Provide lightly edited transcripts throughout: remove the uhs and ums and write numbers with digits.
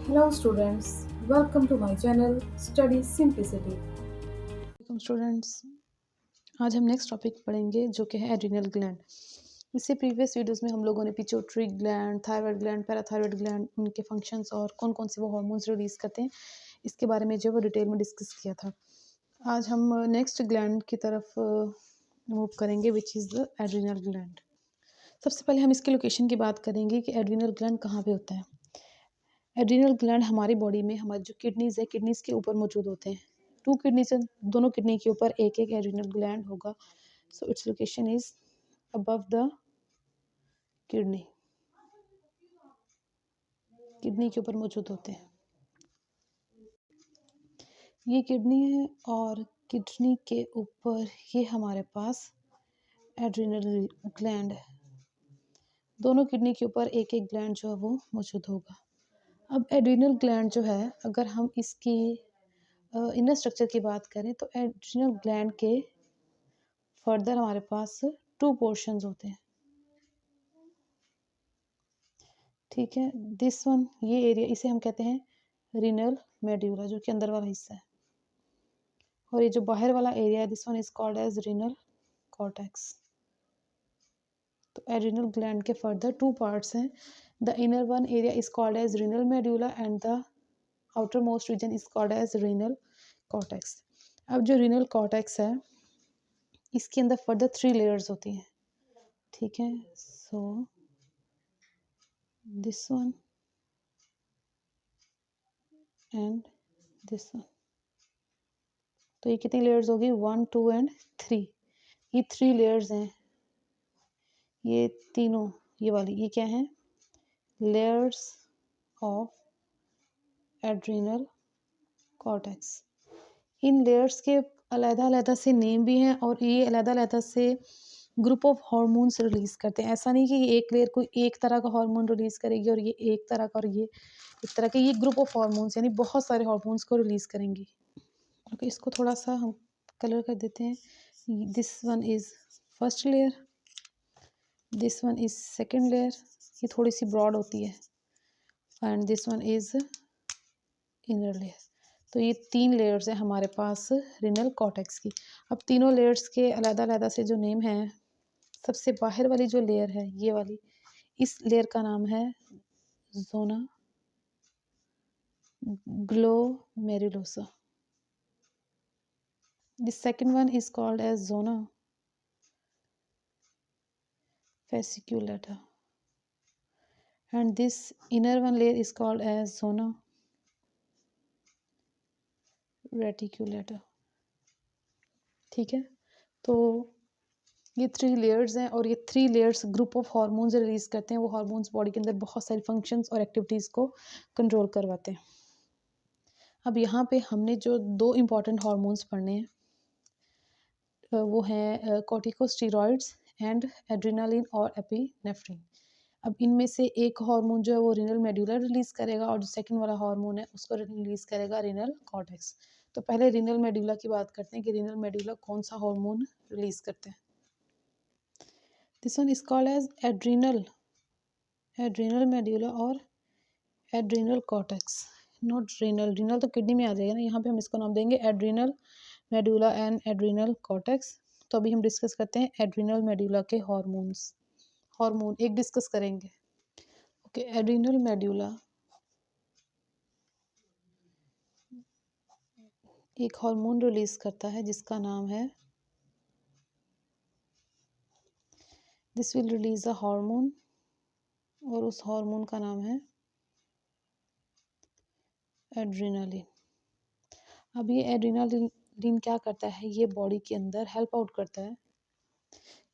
Hello students, welcome to my channel Study Simplicity. Welcome students. आज हम next topic पढ़ेंगे जो कि है एड्रिनल ग्लैंड। इससे प्रीवियस वीडियोस में हम लोगों ने pituitary gland, thyroid gland, parathyroid gland, उनके फंक्शंस और कौन कौन से वो हार्मोन्स रिलीज़ करते हैं, इसके बारे में जो वो डिटेल में डिस्कस किया था। आज हम नेक्स्ट ग्लैंड की तरफ मूव करेंगे which is the adrenal gland. सबसे पहले हम इसके लोकेशन की बात करेंगे कि एड्रिनल ग्लैंड कहाँ पे होता है। एड्रिनल ग्लैंड हमारी बॉडी में हमारी जो किडनीज़ है, किडनीज़ के ऊपर मौजूद होते हैं। 2 किडनीज़ हैं, दोनों किडनी के ऊपर एक-एक एड्रिनल ग्लैंड होगा। So its location is above the kidney. Kidney के ऊपर मौजूद होते हैं। ये किडनी है और किडनी के ऊपर ये हमारे पास एड्रिनल ग्लैंड है। दोनों किडनी के ऊपर एक-एक ग्लैंड जो है वो मौजूद होगा। अब एड्रिनल ग्लैंड जो है, अगर हम इसकी इनर स्ट्रक्चर की बात करें तो एड्रिनल ग्लैंड के फर्दर हमारे पास 2 पोर्शंस होते हैं। ठीक है, दिस वन, ये एरिया इसे हम कहते हैं रीनल मेड्यूला, जो कि अंदर वाला हिस्सा है। और ये जो बाहर वाला एरिया है, this one is called as renal cortex. तो एड्रिनल ग्लैंड के फर्दर 2 पार्ट्स हैं। The inner one area is called as renal medulla and the outermost region is called as renal cortex. अब जो renal cortex है, इसके अंदर further 3 layers होती हैं। ठीक है, so this one and this one. तो ये कितनी लेयर्स होगी? 1, 2 एंड 3। ये 3 लेयर्स हैं। ये तीनों, ये वाली, ये क्या है? Layers of adrenal cortex. In layers के अलग-अलग से नेम भी हैं और ये अलग-अलग से ग्रुप ऑफ हार्मोन्स रिलीज करते हैं। ऐसा नहीं कि ये एक लेयर कोई एक तरह का हार्मोन रिलीज करेगी और ये एक तरह का और ये एक तरह का। ये ग्रुप ऑफ हार्मोन्स यानी बहुत सारे हार्मोन्स को रिलीज करेंगी। ओके, इसको थोड़ा सा हम कलर कर देते हैं। This one is first layer, this one is second layer, ये थोड़ी सी ब्रॉड होती है, and this one is inner layer. तो ये 3 लेयर्स हैं हमारे पास रिनल कॉर्टेक्स की। अब तीनों लेयर्स के अलग-अलग से जो नेम हैं, सबसे बाहर वाली जो लेयर है, ये वाली, इस लेयर का नाम है zona glomerulosa. The second one is called as zona fasciculata, and this inner one layer is called as zona reticulata. ठीक है, तो ये 3 लेयर्स हैं और ये 3 layers group of hormones release करते हैं। वो हार्मोन्स बॉडी के अंदर बहुत सारी फंक्शंस और एक्टिविटीज़ को कंट्रोल करवाते हैं। अब यहाँ पे हमने जो 2 इम्पॉर्टेंट हार्मोन्स पढ़ने हैं, वो हैं कॉर्टिकोस्टेरॉइड्स एंड एड्रेनालिन और एपिनेफ्रिन। अब इनमें से एक हार्मोन जो है वो रीनल मेड्यूला रिलीज़ करेगा और जो सेकंड वाला हार्मोन है उसको रिलीज़ करेगा रीनल कॉर्टेक्स। तो पहले रीनल मेड्यूला की बात करते हैं कि रीनल मेड्यूला कौन सा हार्मोन रिलीज़ करते हैं। This one is called as adrenal, adrenal medulla और adrenal cortex, not renal. Renal तो किडनी में आ जाएगा ना, यहाँ पे हम इसको नाम देंगे adrenal medulla and adrenal cortex. तो अभी हम डिस्कस करते हैं एड्रिनल मेडुला के हार्मोन्स। हार्मोन एक डिस्कस करेंगे। ओके, एड्रिनल मेडुला एक हार्मोन रिलीज करता है जिसका नाम है, this will release a hormone, और उस हार्मोन का नाम है एड्रिनालिन। अब ये एड्रिनालिन क्या करता है? ये बॉडी के अंदर हेल्प आउट करता है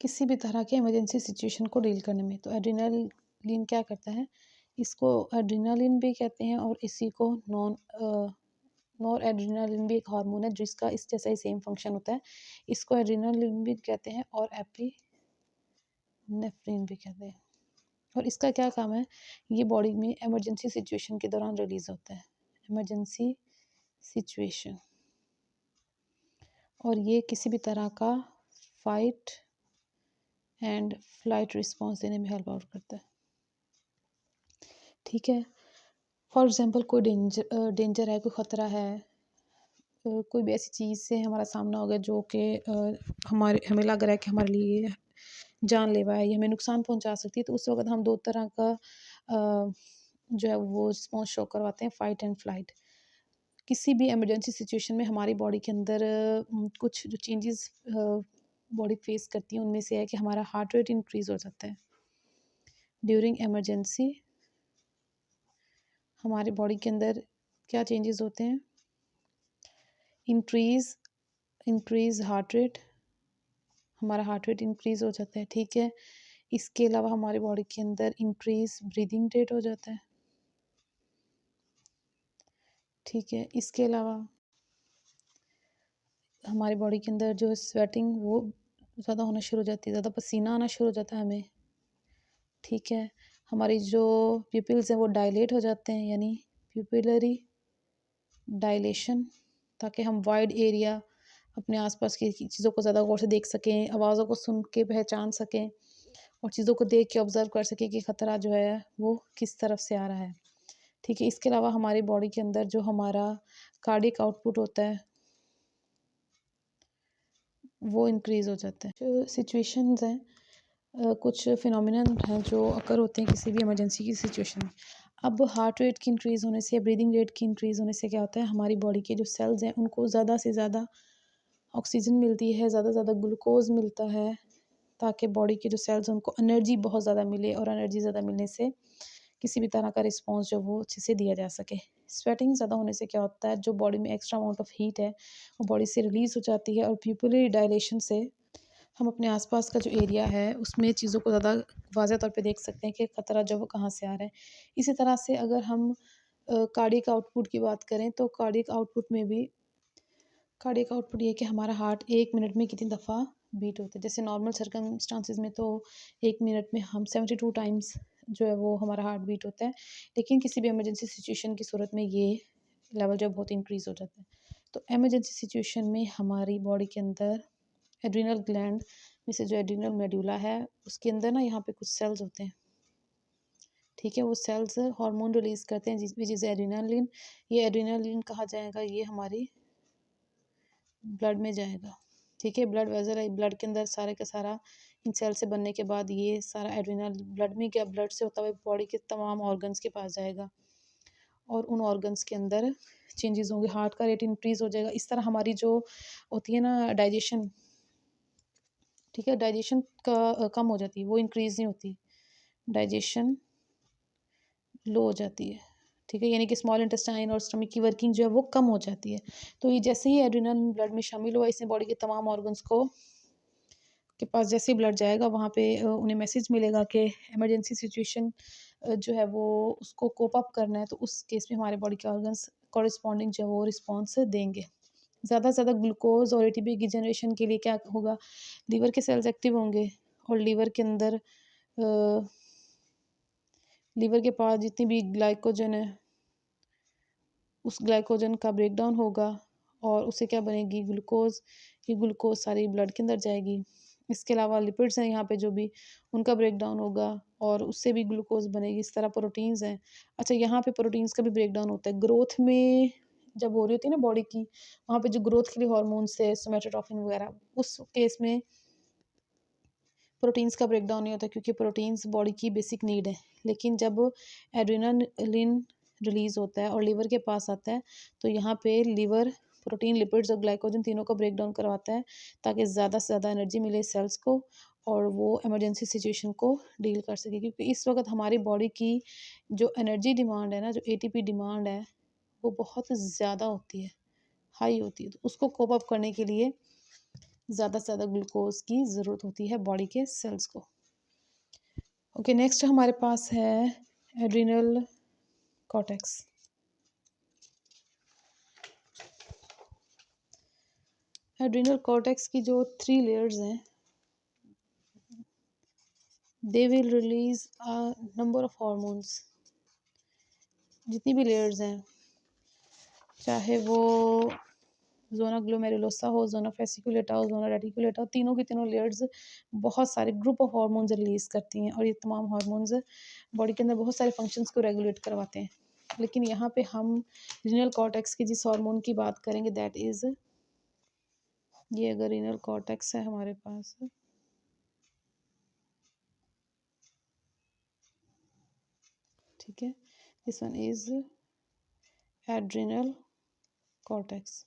किसी भी तरह के इमरजेंसी सिचुएशन को डील करने में। तो एड्रिनालिन क्या करता है? इसको एड्रिनालिन भी कहते हैं और इसी को नॉर एड्रिनालिन भी एक हार्मोन है जिसका इस जैसा ही सेम फंक्शन होता है। इसको एड्रिनालिन भी कहते हैं और एपिनेफ्रिन भी कहते हैं। और इसका क्या काम है? ये बॉडी में इमरजेंसी सिचुएशन के दौरान रिलीज होता है, इमरजेंसी सिचुएशन, और ये किसी भी तरह का फाइट एंड फ्लाइट रिस्पॉन्स देने में हेल्प आउट करता है। ठीक है, फॉर एग्ज़ाम्पल कोई डेंजर है, कोई ख़तरा है, कोई भी ऐसी चीज़ से हमारा सामना हो गया जो कि हमें लग रहा है कि हमारे लिए जानलेवा है या हमें नुकसान पहुंचा सकती है, तो उस वक्त हम दो तरह का जो है वो रिस्पॉन्स शो करवाते हैं, फ़ाइट एंड फ्लाइट। किसी भी इमरजेंसी सिचुएशन में हमारी बॉडी के अंदर कुछ जो चेंजेस बॉडी फेस करती है उनमें से है कि हमारा हार्ट रेट इंक्रीज़ हो जाता है। ड्यूरिंग इमरजेंसी हमारी बॉडी के अंदर क्या चेंजेस होते हैं? इंक्रीज़ इंक्रीज़ हार्ट रेट, हमारा हार्ट रेट इंक्रीज़ हो जाता है, ठीक है। इसके अलावा हमारी बॉडी के अंदर इंक्रीज़ ब्रीदिंग रेट हो जाता है, ठीक है। इसके अलावा हमारी बॉडी के अंदर जो स्वेटिंग वो ज़्यादा होना शुरू हो जाती है, ज़्यादा पसीना आना शुरू हो जाता है हमें, ठीक है। हमारी जो प्यूपिल्स हैं वो डायलेट हो जाते हैं, यानी प्यूपिलरी डायलेशन, ताकि हम वाइड एरिया अपने आसपास की चीज़ों को ज़्यादा गौर से देख सकें, आवाज़ों को सुन के पहचान सकें और चीज़ों को देख के ऑब्ज़र्व कर सकें कि ख़तरा जो है वो किस तरफ से आ रहा है, ठीक है। इसके अलावा हमारी बॉडी के अंदर जो हमारा कार्डिक आउटपुट होता है वो इंक्रीज़ हो जाता है। जो सिचुएशंस हैं, कुछ फिनोमिनन हैं जो अकर होते हैं किसी भी इमरजेंसी की सिचुएशन में। अब हार्ट रेट की इंक्रीज़ होने से, ब्रीदिंग रेट की इंक्रीज़ होने से क्या होता है, हमारी बॉडी के जो सेल्स हैं उनको ज़्यादा से ज़्यादा ऑक्सीजन मिलती है, ज़्यादा से ज़्यादा ग्लूकोज़ मिलता है, ताकि बॉडी के जो सेल्स हैं उनको एनर्जी बहुत ज़्यादा मिले और एनर्जी ज़्यादा मिलने से किसी भी तरह का रिस्पॉन्स जो वो अच्छे से दिया जा सके। स्वेटिंग ज़्यादा होने से क्या होता है, जो बॉडी में एक्स्ट्रा अमाउंट ऑफ हीट है वो बॉडी से रिलीज़ हो जाती है और प्यूपिलरी डायलेशन से हम अपने आसपास का जो एरिया है उसमें चीज़ों को ज़्यादा वाज़ह तौर पे देख सकते हैं कि ख़तरा जो वो कहाँ से आ रहा है। इसी तरह से अगर हम कार्डियक आउटपुट की बात करें तो कार्डियक आउटपुट ये है कि हमारा हार्ट 1 मिनट में कितनी दफ़ा बीट होता है। जैसे नॉर्मल सर्कमस्टांसेस में तो 1 मिनट में हम 72 टाइम्स जो है वो हमारा हार्ट बीट होता है। लेकिन किसी भी इमरजेंसी सिचुएशन की सूरत में ये लेवल जो है बहुत इंक्रीज़ हो जाता है। तो इमरजेंसी सिचुएशन में हमारी बॉडी के अंदर एड्रिनल ग्लैंड में से जो एड्रिनल मेडुला है उसके अंदर ना यहाँ पे कुछ सेल्स होते हैं, ठीक है। वो सेल्स हार्मोन रिलीज़ करते हैं विच इज़ एड्रेनालिन। ये एड्रेनालिन कहा जाएगा, ये हमारी ब्लड में जाएगा, ठीक है। ब्लड वेसल है, ब्लड के अंदर सारे का सारा इन सेल से बनने के बाद ये सारा एड्रेनल ब्लड में क्या, ब्लड से होता हुआ बॉडी के तमाम ऑर्गन्स के पास जाएगा और उन ऑर्गन्स के अंदर चेंजेस होंगे, हार्ट का रेट इंक्रीज़ हो जाएगा। इस तरह हमारी जो होती है ना डाइजेशन, ठीक है, डाइजेशन का कम हो जाती है, वो इंक्रीज़ नहीं होती, डाइजेशन लो हो जाती है, ठीक है। यानी कि स्मॉल इंटेस्टाइन और स्टमक की वर्किंग जो है वो कम हो जाती है। तो ये जैसे ही एड्रेनल ब्लड में शामिल हुआ, इसने बॉडी के तमाम ऑर्गन्स को के पास जैसे ही ब्लड जाएगा वहाँ पे उन्हें मैसेज मिलेगा कि इमरजेंसी सिचुएशन जो है वो उसको कोप अप करना है, तो उस केस में हमारे बॉडी के ऑर्गन्स कॉरेस्पॉन्डिंग जो है वो रिस्पॉन्स देंगे। ज़्यादा से ज़्यादा ग्लूकोज और एटीपी की जनरेशन के लिए क्या होगा, लीवर के सेल्स एक्टिव होंगे और लीवर के अंदर लीवर के पास जितनी भी ग्लाइकोजन है उस ग्लाइकोजन का ब्रेकडाउन होगा और उससे क्या बनेगी, ग्लूकोज। ये ग्लूकोज सारी ब्लड के अंदर जाएगी। इसके अलावा लिपिड्स हैं यहाँ पे जो भी, उनका ब्रेकडाउन होगा और उससे भी ग्लूकोज बनेगी। इस तरह प्रोटीन्स हैं। अच्छा, यहाँ पे प्रोटीन्स का भी ब्रेकडाउन होता है ग्रोथ में, जब हो रही होती है ना बॉडी की, वहाँ पे जो ग्रोथ के लिए हॉर्मोन्स है सोमेटोट्रोपिन वगैरह, उस केस में प्रोटीन्स का ब्रेकडाउन नहीं होता क्योंकि प्रोटीन्स बॉडी की बेसिक नीड है। लेकिन जब एड्रेनालिन रिलीज़ होता है और लीवर के पास आता है तो यहाँ पे लीवर प्रोटीन, लिपिड्स और ग्लाइकोजन तीनों का ब्रेकडाउन करवाता है ताकि ज़्यादा से ज़्यादा एनर्जी मिले सेल्स को और वो इमरजेंसी सिचुएशन को डील कर सके। क्योंकि इस वक्त हमारी बॉडी की जो एनर्जी डिमांड है ना, जो एटीपी डिमांड है, वो बहुत ज़्यादा होती है, हाई होती है। तो उसको कोप अप करने के लिए ज़्यादा से ज़्यादा ग्लूकोज की ज़रूरत होती है बॉडी के सेल्स को। ओके, नेक्स्ट हमारे पास है एड्रिनल कॉर्टेक्स। एड्रिनल कॉर्टेक्स की जो 3 लेयर्स हैं, they will release a number of hormones. जितनी भी लेयर्स हैं, चाहे वो ज़ोना ग्लोमेरुलोसा हो, ज़ोना फेसिकुलेटा हो, ज़ोना रेटिकुलेटा हो, तीनों की तीनों लेयर्स बहुत सारे ग्रुप ऑफ हार्मोन्स रिलीज़ करती हैं और ये तमाम हार्मोन्स बॉडी के अंदर बहुत सारे फंक्शंस को रेगुलेट करवाते हैं। लेकिन यहाँ पे हम रीनल कॉर्टेक्स की जिस हार्मोन की बात करेंगे दैट इज़, ये अगर रीनल कॉर्टेक्स है हमारे पास, ठीक है, this one is adrenal cortex.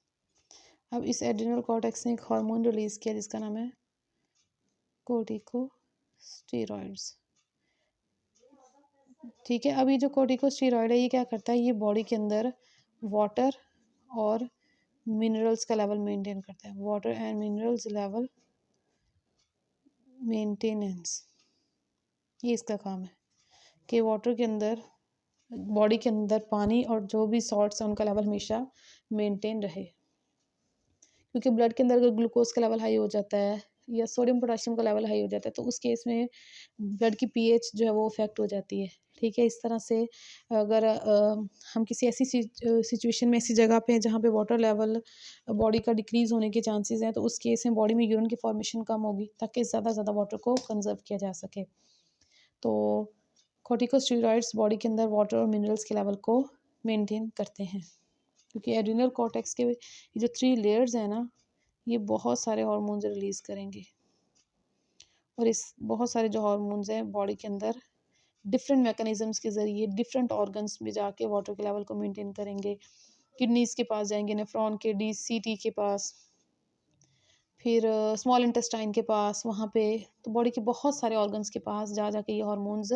अब इस एड्रिनल कॉर्टेक्स ने एक हार्मोन रिलीज किया जिसका नाम है कोर्टिकोस्टेरॉइड्स, ठीक है। अब ये जो कोर्टिकोस्टेरॉइड है ये क्या करता है, ये बॉडी के अंदर वाटर और मिनरल्स का लेवल मेंटेन करता है, water and minerals level maintenance, ये इसका काम है कि वाटर के अंदर, बॉडी के अंदर पानी और जो भी सॉल्ट्स हैं उनका लेवल हमेशा मेंटेन रहे। क्योंकि ब्लड के अंदर अगर ग्लूकोज का लेवल हाई हो जाता है या सोडियम पोटाशियम का लेवल हाई हो जाता है तो उस केस में ब्लड की पीएच जो है वो इफेक्ट हो जाती है, ठीक है। इस तरह से अगर हम किसी ऐसी सिचुएशन में, ऐसी जगह पे हैं जहाँ पे वाटर लेवल बॉडी का डिक्रीज़ होने के चांसेस हैं, तो उस केस में बॉडी में यूरिन की फॉर्मेशन कम होगी ताकि ज़्यादा ज़्यादा वाटर को कंजर्व किया जा सके। तो कॉर्टिकोस्टेरॉइड्स बॉडी के अंदर वाटर और मिनरल्स के लेवल को मेंटेन करते हैं, क्योंकि एड्रिनल कॉर्टेक्स के ये जो 3 लेयर्स हैं ना, ये बहुत सारे हार्मोन्स रिलीज़ करेंगे और इस बहुत सारे जो हार्मोन्स हैं बॉडी के अंदर डिफरेंट मैकेनिज़्म्स के ज़रिए डिफरेंट ऑर्गन्स में जाके वाटर के लेवल को मेंटेन करेंगे। किडनीज़ के पास जाएँगे, नेफ्रॉन के डीसीटी के पास, फिर स्मॉल इंटेस्टाइन के पास, वहाँ पे तो बॉडी के बहुत सारे ऑर्गन्स के पास जा जा के ये हार्मोन्स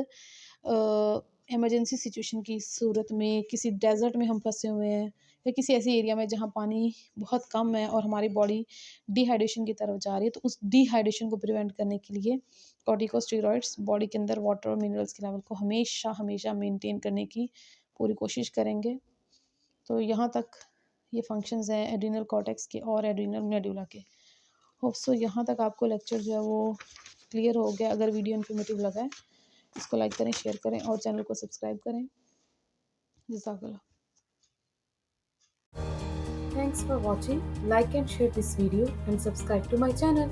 इमरजेंसी सिचुएशन की सूरत में, किसी डेज़र्ट में हम फँसे हुए हैं या किसी ऐसी एरिया में जहाँ पानी बहुत कम है और हमारी बॉडी डिहाइड्रेशन की तरफ जा रही है, तो उस डिहाइड्रेशन को प्रिवेंट करने के लिए कॉर्टिकोस्टेरॉइड्स बॉडी के अंदर वाटर और मिनरल्स के लेवल को हमेशा हमेशा मेंटेन करने की पूरी कोशिश करेंगे। तो यहाँ तक ये फंक्शंस हैं एड्रिनल कॉर्टेक्स के और एड्रिनल मेडुला के। होप सो यहाँ तक आपको लेक्चर जो है वो क्लियर हो गया। अगर वीडियो इन्फॉर्मेटिव लगा है इसको लाइक करें, शेयर करें और चैनल को सब्सक्राइब करें। जज़ाकल्लाह। Thanks for watching. Like and share this video and subscribe to my channel.